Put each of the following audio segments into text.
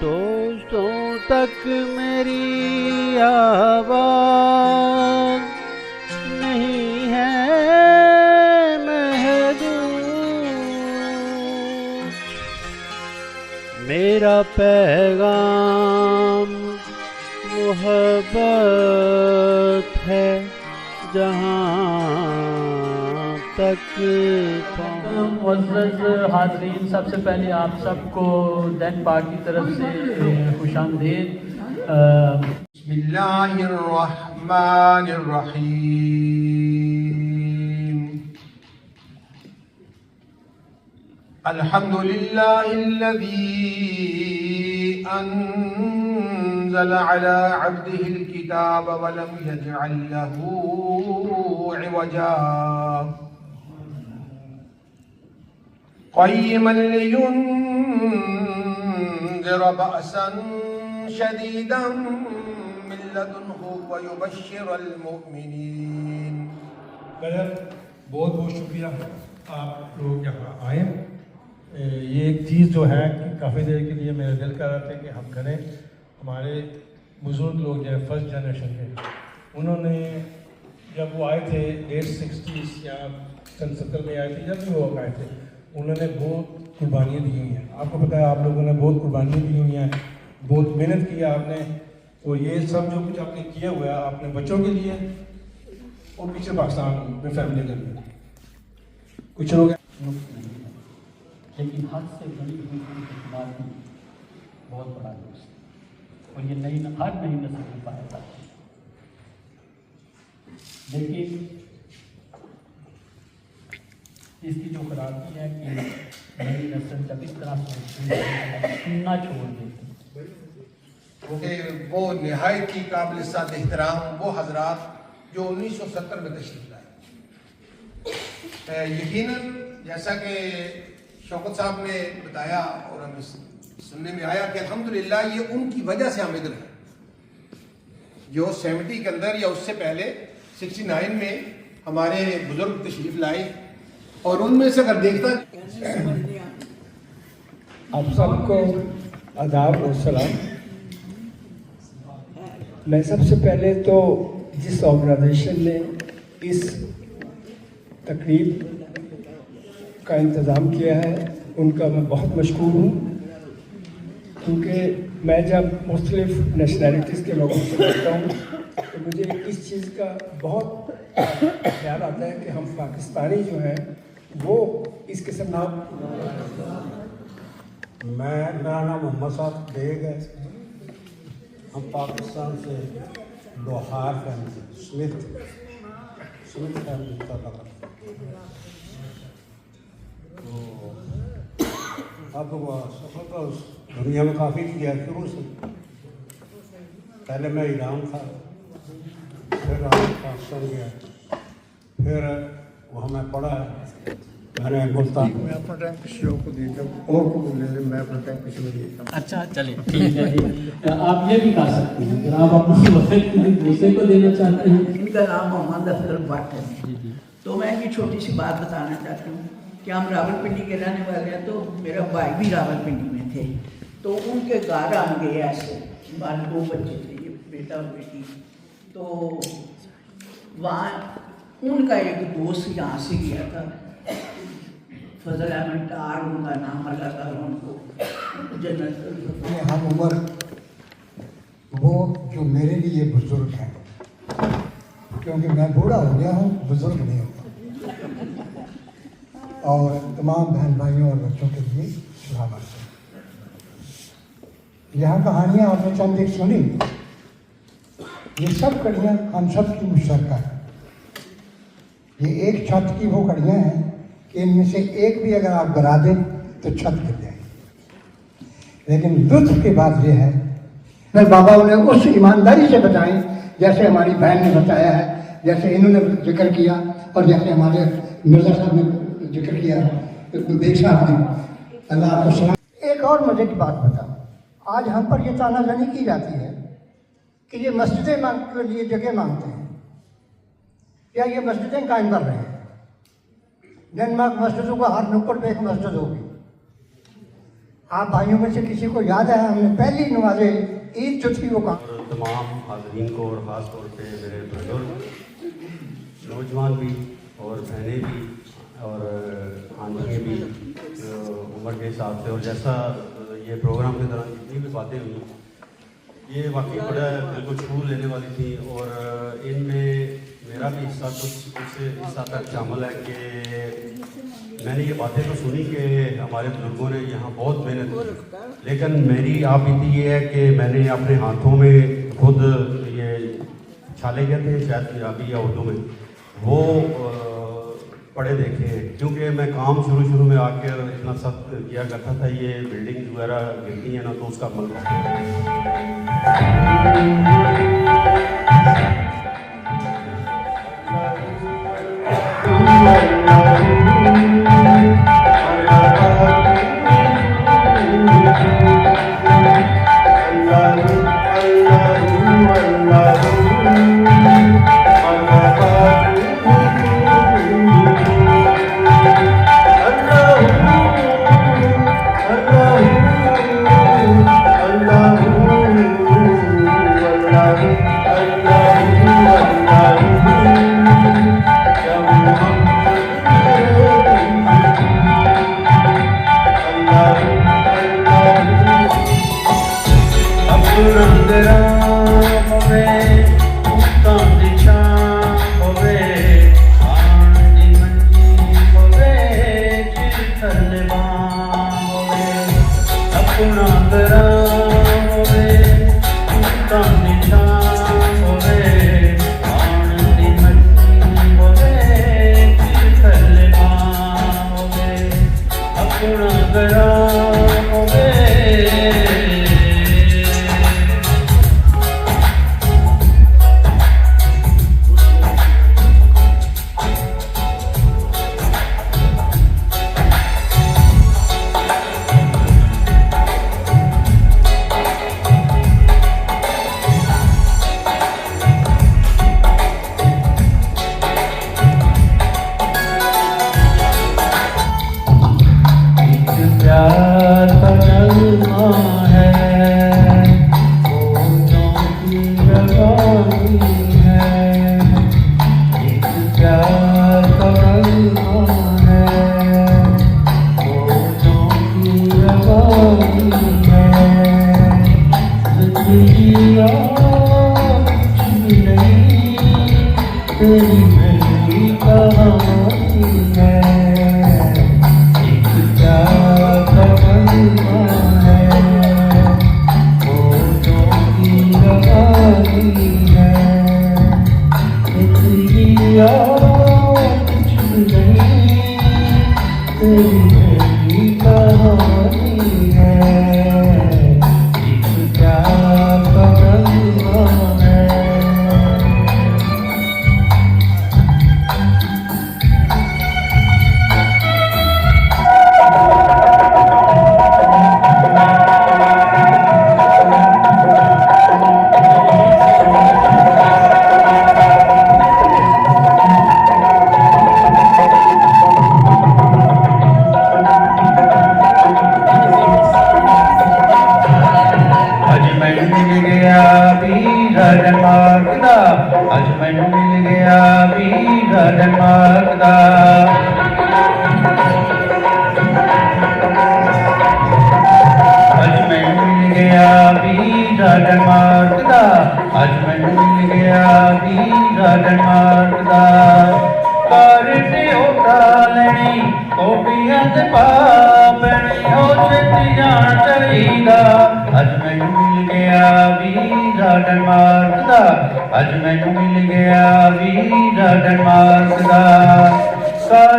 दोस्तों तक मेरी आवाज़ नहीं है महदूद, मेरा पैगाम मोहब्बत है जहाँ तक मुअज़्ज़ज़ हाज़रीन, सबसे पहले आप सबको दैन पाक की तरफ से खुशामदीद। बिस्मिल्लाहिर्रहमानिर्रहीम। अल्हम्दुलिल्लाहिल्लज़ी अंज़ल अला अब्दिहिल किताब व लम यजअल लहू इवजा क़य्यिमन लियुनज़िर बअसन शदीदन मिन लदुन्हु व युबश्शिरल मुमिनीन। बहुत बहुत शुक्रिया आप लोग यहाँ आए। ये एक चीज़ जो है कि काफ़ी देर के लिए मेरा दिल कर रहा था कि हम करें। हमारे बुज़ुर्ग लोग जो है फर्स्ट जनरेशन के, उन्होंने जब वो आए थे 60s या 70 में आए थे, जब भी वो आए थे, उन्होंने बहुत कुर्बानियाँ दी हुई हैं। आपको पता है, आप लोगों ने बहुत कुर्बानियाँ दी हुई हैं, बहुत मेहनत की आपने। और ये सब जो कुछ आपने किया हुआ है आपने बच्चों के लिए और पीछे पाकिस्तान में फैमिली के लिए कुछ लोग, लेकिन हद से बड़ी हुई बात बहुत बड़ा दोस्त, और ये हर नई नस्ल में पाया जाता है। लेकिन इसकी जो खराबी है कि नई नस्ल जब इस तरह सुनना छोड़ देती, क्योंकि वो निहायत की काबिल साद एहतराम वो हजरात जो 1970 में तशरीफ लाए। यकीनन जैसा कि शौकत साहब ने बताया और हमें सुनने में आया कि अल्हम्दुलिल्लाह ये उनकी वजह से हम इधर हैं, जो 70 के अंदर या उससे पहले 69 में हमारे बुजुर्ग तशरीफ लाए। और उनमें से अगर देखता, आप सबको आदाब और सलाम। मैं सबसे पहले तो जिस ऑर्गेनाइजेशन ने इस तकरीब का इंतज़ाम किया है उनका मैं बहुत मशकूर हूँ, क्योंकि मैं जब मुख्तलिफ नेशनैलिटीज़ के लोगों से मिलता हूँ तो मुझे इस चीज़ का बहुत ख्याल आता है कि हम पाकिस्तानी जो हैं वो इस किस्म का। मेरा नाम मोहम्मद साहब बेग है। हम पाकिस्तान से लोहार फैमिली स्मिथ फैमिली का लगा। तो अब सफ़र तो दुनिया में काफ़ी किया शुरू से। पहले मैं ईरान था, फिर पाकिस्तान गया, फिर वहाँ मैं पढ़ा है। मैंने मुल्तान मैं अपना टाइम किसी और को देता हूँ और को बोलने से मैं अपना टाइम किसी को देता हूँ। अच्छा चलिए ठीक है जी। आप ये भी कर सकते हैं अगर आप अपने वक्त दूसरे को देना चाहते हैं। इनका नाम मोहम्मद अफजल भट्ट है। तो मैं एक छोटी सी बात बताना चाहती हूँ कि हम रावलपिंडी के रहने वाले हैं। तो मेरा भाई भी रावलपिंडी में थे, तो उनके घर हम गए ऐसे। हमारे 2 बच्चे थे, ये बेटा और बेटी। तो वहाँ उनका एक दोस्त यहाँ से गया था, फजल अहमद डार उनका नाम, अल्लाह ताला उनको जन्नत। हम उम्र वो जो मेरे लिए बुजुर्ग हैं, क्योंकि मैं बूढ़ा हो गया हूँ, बुजुर्ग नहीं होता। और तमाम बहन भाइयों और बच्चों के लिए सलामत है। यहाँ कहानियाँ आपने चंद एक सुनी, ये सब कड़ियाँ हम सब की मुश्तरका है। ये एक छत की वो कड़ियाँ हैं कि इनमें से एक भी अगर आप गिरा दें तो छत गिर जाएगी। लेकिन लुत्फ की बात यह है, मैं बाबा उन्हें उस ईमानदारी से बताएं जैसे हमारी बहन ने बताया है, जैसे इन्होंने जिक्र किया और जैसे हमारे मिर्जा साहब ने जिक्र किया, बेग साहब ने। अल्लाह आपको सलाम। एक और मजे की बात बताऊँ, आज हम पर यह तानाज़नी की जाती है कि ये मस्जिदें के लिए जगह मांगते हैं या ये मस्जिदें कायम कर रहे हैं। डेनमार्क मस्जिदों का हर नुक्कड़ पे एक मस्जिद होगी। आप भाइयों में से किसी को याद है हमने पहली नमाज ईद जो थी वो कहा? और तमाम हाज़रीन को और ख़ास तौर पे मेरे बुजुर्ग नौजवान भी और बहनें भी और आंटियाँ भी उम्र के हिसाब से, और जैसा ये प्रोग्राम के दौरान जितनी भी बातें हुई ये वाकई बड़ा दिल को छू लेने वाली थी। और इनमें मेरा भी हिस्सा कुछ हिस्सा तक शामिल है कि मैंने ये बातें तो सुनी कि हमारे बुजुर्गों ने यहाँ बहुत मेहनत की, लेकिन मेरी आप बीती ये है कि मैंने अपने हाथों में खुद ये छाले कहते हैं शायद पंजाबी या उर्दू में, वो पढ़े देखे हैं। क्योंकि मैं काम शुरू में आकर इतना सख्त किया करता था, ये बिल्डिंग वगैरह गिरती हैं ना तो उसका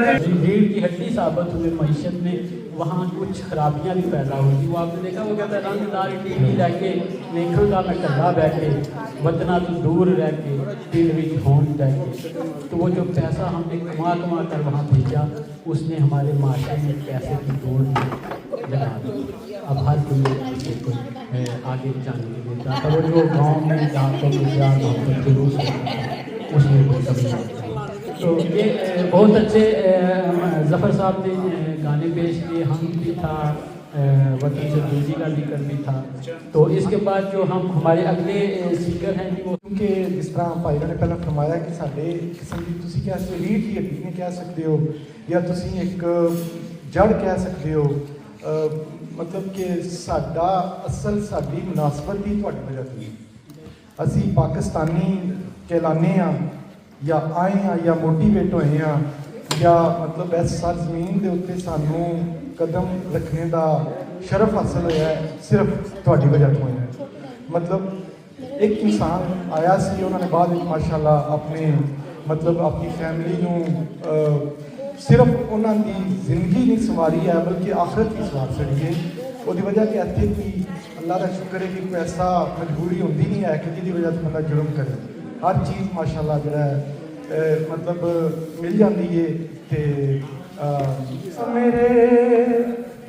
रीढ़ की हड्डी साबित हुए मैशत में वहाँ कुछ खराबियाँ भी पैदा होगी। वो आपने देखा, वो कहता है रंगदार टीवी लैके देखा मैं कला बह के वतना तो दूर रह के दिल विच होन लैके। तो वो जो पैसा हमने कमा कर वहाँ भेजा, उसने हमारे माशरे में पैसे की दौड़ लगा दी। अब हर कोई को आगे जाने के लिए चाहता, वो जो गाँव में जाकर जुलूस उसमें कोई कभी नहीं। तो ये बहुत अच्छे ज़फ़र साहब ने गाने पेश किए, हम भी था वतन से दूरी का जिक्र भी था। तो इसके बाद जो हम हमारे अगले स्पीकर हैं जी वो क्योंकि जिस तरह भाई ने पहले फरमाया कि साढ़े किस्म की तुसी कह सकते रीढ़ की हड्डी ने कह सकते हो या तुसी एक जड़ कह सकते हो, मतलब कि साडा असल साडी मुनासबत ही तुहाडी वजह तो असी पाकिस्तानी कहलाने या आए हाँ या मोटिवेट होए हाँ या मतलब इस सर जमीन के उत्ते सानू कदम रखने का शरफ हासिल होया है सिर्फ तुहाडी वजह तो होया है। मतलब एक इंसान आया सी उन्होंने बाद में माशाअल्लाह अपने मतलब अपनी फैमिली नू सिर्फ उन्होंने जिंदगी नहीं सवारी है बल्कि आखिरत भी सवार छड़ी है। उसकी वजह कि इतने भी अल्लाह का शुक्र है कि कोई ऐसा मजबूरी होती नहीं है कि जिसकी वजह से बंदा जुर्म करे। हर चीज़ माशाअल्लाह जो है मतलब मिल जाती है। तो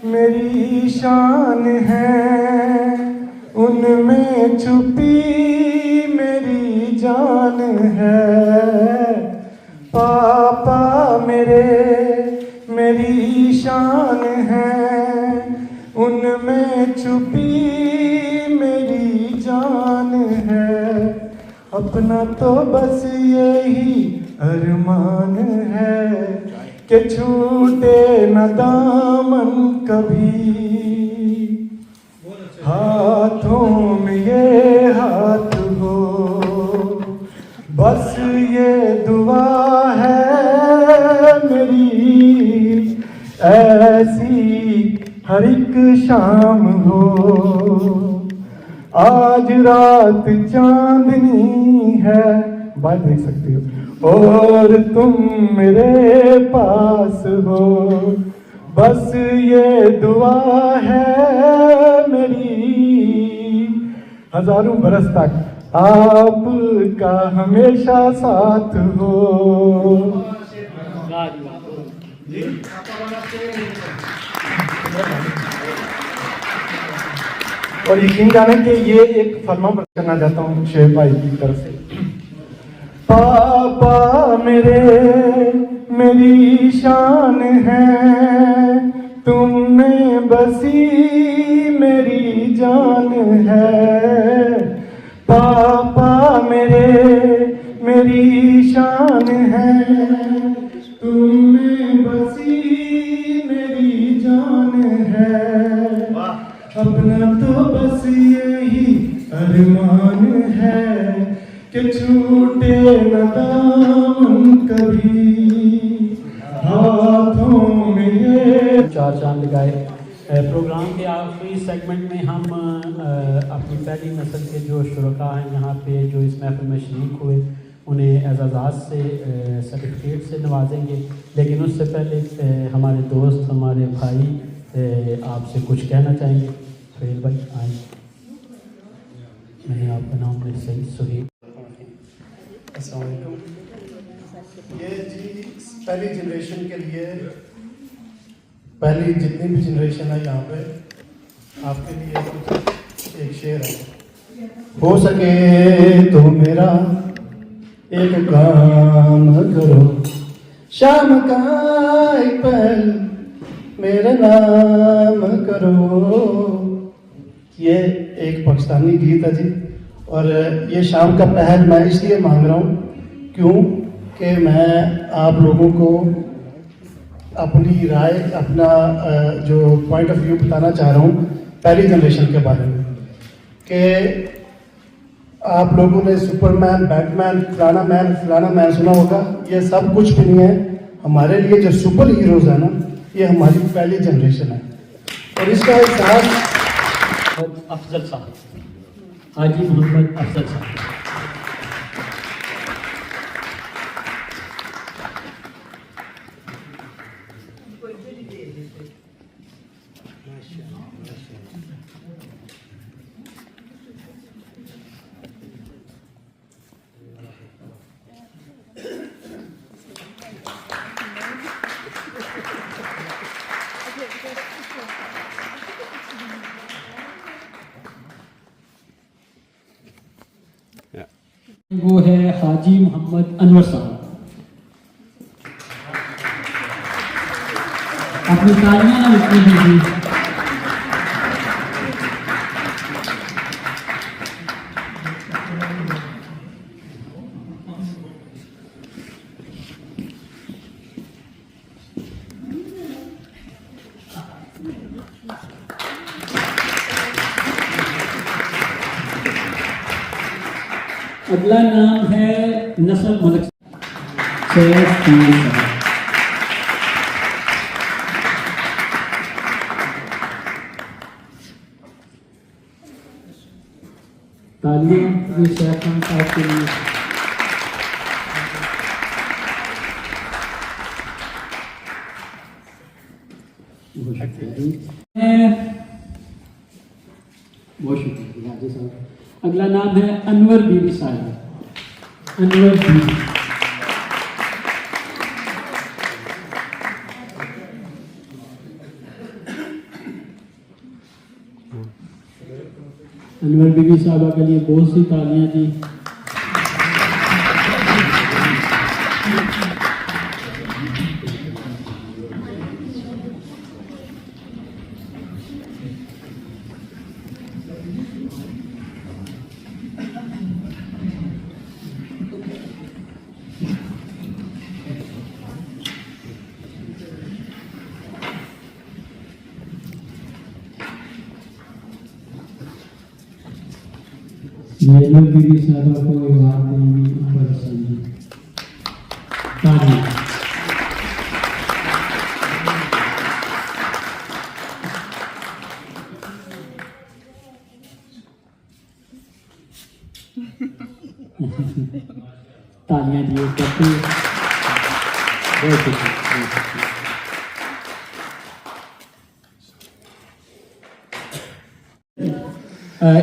मेरी शान है उनमें छुपी मेरी जान है, पापा मेरी शान है उनमें छुपी मेरी जान है, अपना तो बस यही अरमान है कि छूटे न दामन कभी, हाथों में ये हाथ हो बस ये दुआ है मेरी, ऐसी हर एक शाम हो आज रात चांदनी है, बात देख सकते हो और तुम मेरे पास हो, बस ये दुआ है मेरी, हजारों बरस तक आपका हमेशा साथ हो। और यकीन जाने कि ये एक फरमा करना चाहता हूँ शेर भाई की तरफ से। पापा मेरी शान है तुमने बसी मेरी जान है, पापा मेरी शान है तुमने बसी मेरी जान है, अपना तो बस यही अरमान है कि छूटे न दामन कभी, हाथों में ये चार चांद लगाए। प्रोग्राम के आखिरी सेगमेंट में हम अपनी पहली नस्ल के जो शुरका हैं यहाँ पे जो इस महफिल में शरीक हुए उन्हें एजाज़ात से सर्टिफिकेट से नवाजेंगे, लेकिन उससे पहले हमारे दोस्त हमारे भाई आपसे कुछ कहना चाहेंगे। सुहेल भाई आए, मैंने आपका नाम मेरे सही सुहेल। अस्सलाम वालेकुम। ये जी पहली जनरेशन के लिए, पहली जितनी भी जनरेशन है यहाँ पे आपके लिए कुछ एक शेर है। हो सके तो मेरा एक काम करो, शाम का एक पहल मेरा नाम करो। ये एक पाकिस्तानी गीत है जी, और ये शाम का पहल मैं इसलिए मांग रहा हूँ क्यों कि मैं आप लोगों को अपनी राय, अपना जो पॉइंट ऑफ व्यू बताना चाह रहा हूँ पहली जनरेशन के बारे में कि आप लोगों ने सुपरमैन, बैटमैन, फलाना मैन सुना होगा। ये सब कुछ भी नहीं है। हमारे लिए जो सुपर हीरोज है ना, ये हमारी पहली जनरेशन है। और इसका एहसास अफजल साहब, हाजी मोहम्मद अफजल साहब। वो है हाजी मोहम्मद अनवर साहब। अपनी तालियां ना उसमें दीजिए। अगला नाम है नसर मलक साहब। तालियां ये शेख खान साहब के लिए। बहुत शुक्रिया जी साहब। अगला नाम है अनवर बीबी साहब। अनवर बीबी अनवर बीबी साहबा के लिए बहुत सी तालियां जी। अनवर बीबी साहबा को बात देंगी ऊपर से तालियां। तालियां दिए करते बहुत शुक्रिया।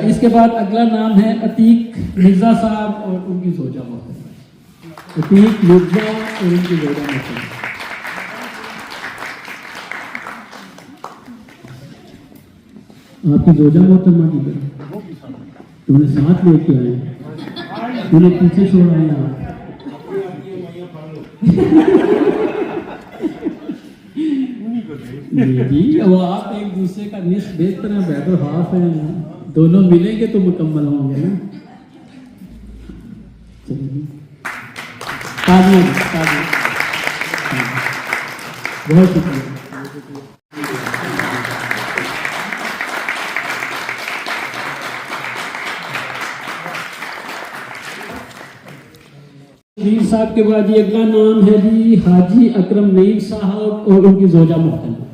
इसके बाद अगला नाम है अतीक मिर्जा साहब और उनकी जोजा मोहतरमा। अतीक मिर्जा और उनकी जोजा मोहतरमा। आपकी जोजा मोहतरमा की तुमने साथ लेके आए, उन्हें पीछे छोड़ आए आप। जी वो आप एक दूसरे का निस्फ बेहतर बेटर हाफ है, दोनों मिलेंगे तो मुकम्मल होंगे ना। चलिए बहुत शुक्रिया। मीर साहब के बाद ये अगला नाम है जी हाजी अकरम नईम साहब और उनकी जोजा मोहतरमा।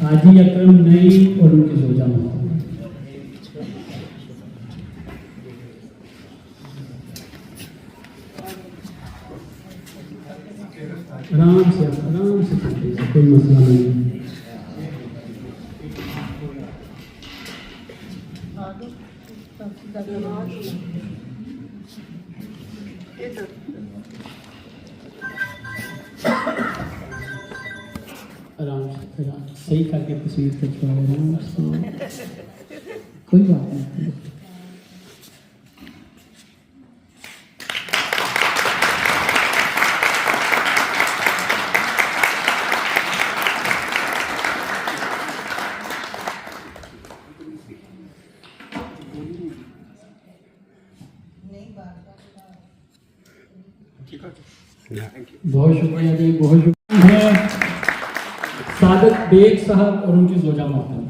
हाजी अकरम नईम और उनकी जोजा मोहतरमा। आराम से करते, कोई मसला नहीं है। आराम से सही करके तस्वीर खिंचवाओ आराम से, कोई बात नहीं। बहुत शुक्रिया जी, बहुत शुक्रिया है सादत बेग साहब और उनकी जोजा मोहतरमा।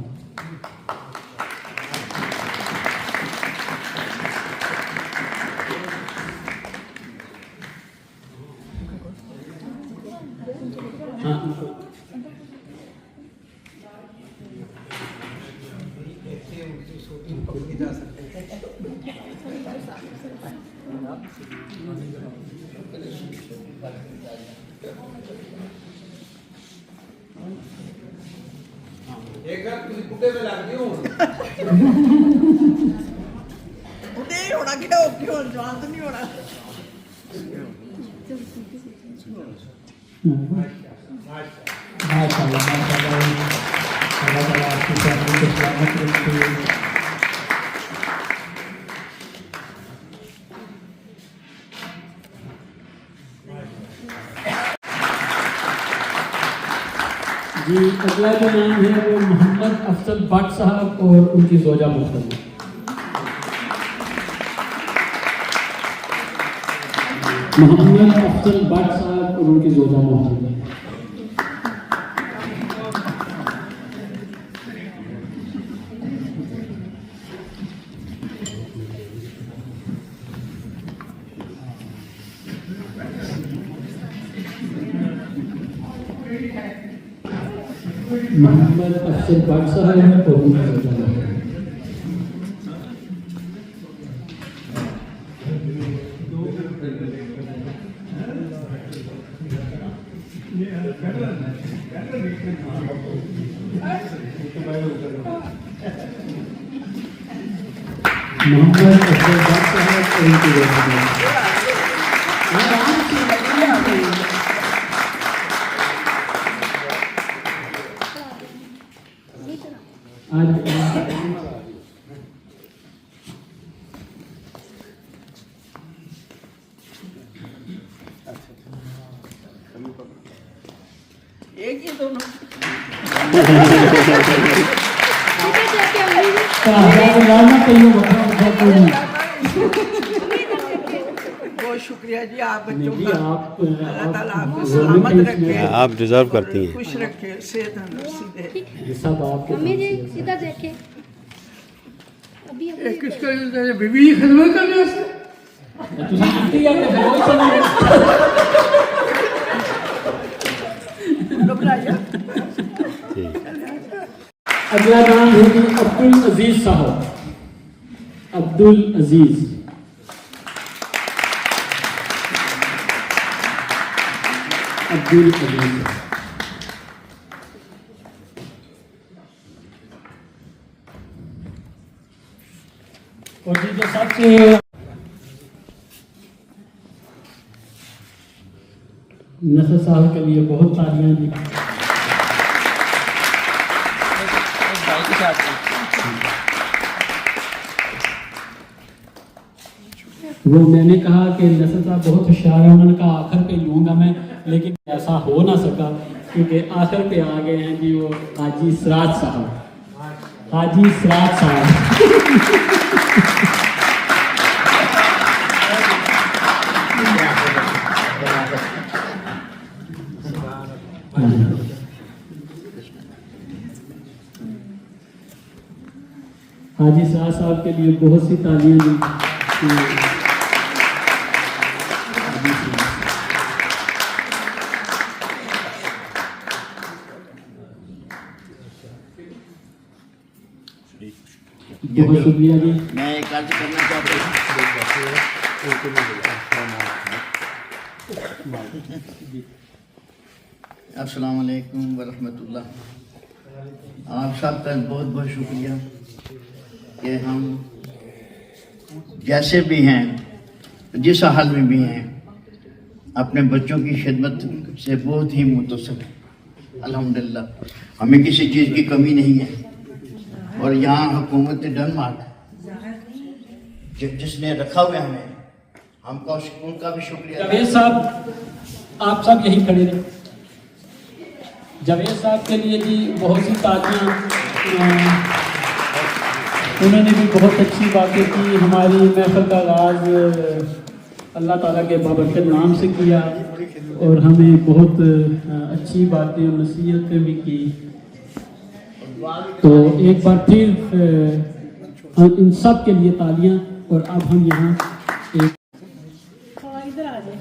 एक बार किसी कुत्ते में लग गई हूं उठे ही होना क्या हो, क्यों जवान तो नहीं होना। माशाअल्लाह माशाअल्लाह, अल्लाह ताला आपकी फैमिली को सलामत रखे। जी अगला जो नाम है वो मोहम्मद अफजल भट्ट साहब और उनकी जोजा मोहतरमा। मोहम्मद अफजल भट्ट साहब और उनकी जोजा मौजूद है। मोहम्मद अफजल भट्ट साहब और उनकी जोजा मौजूद है। मोहम्मद अफजल भट्ट साहब और उनकी जोजा मौजूद है। एक ही दोनों बहुत शुक्रिया जी, आप बच्चों का अल्लाह ताला आपको सलामत रखे, आप डिजर्व करती हैं। खुश रखे, सेहत तंदुरुस्ती दे। सब आपके मम्मी जी सीधा देखे अभी किसका बीवी की खिदमत करने वास्ते ਤੁਸੀਂ ਆਂਟੀ ਆ ਕੇ ਫਿਰ ਉਹ ਸਮਝ घबराया। अगला नाम है जी अब्दुल अजीज साहब। अब्दुल अजीज अब्दुल अजीज और जी जो सबसे नसर साहब के लिए बहुत तालियां दी। वो मैंने कहा कि नसर साहब बहुत होशियार है, उन्होंने कहा आखिर पे लूँगा मैं, लेकिन ऐसा हो ना सका क्योंकि आखिर पे आ गए हैं जी वो हाजी सराज साहब। हाजी सराज साहब हाजी सराज साहब के लिए बहुत सी तालियां दी। बहुत शुक्रिया जी। मैं एक अर्ज करना चाहता हूँ। अस्सलाम वालेकुम वरहमतुल्लाह। आप सबका बहुत बहुत शुक्रिया कि हम जैसे भी हैं, जिस हाल में भी हैं, अपने बच्चों की खिदमत से बहुत ही मुतसिफ हैं। अल्हम्दुलिल्लाह हमें किसी चीज़ की कमी नहीं है। और यहाँ हुकूमत डेनमार्क जिसने रखा हुआ है हमें, हमको उनका भी शुक्रिया। जावेद साहब आप सब यही खड़े रहे। जावेद साहब के लिए भी बहुत सी तालियां, उन्होंने भी बहुत अच्छी बातें की। हमारी महफिल का आगाज़ अल्लाह ताला के बाबरकत नाम से किया और हमें बहुत अच्छी बातें और नसीहतें भी की। तो एक बार फिर इन सब के लिए तालियां। और अब हम यहाँ एक इधर आ जाए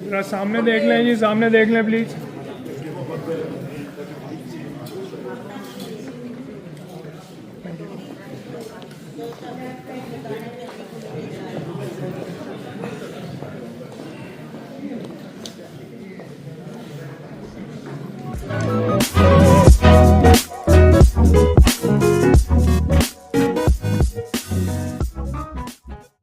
जरा सामने देख लें जी, सामने देख लें प्लीज।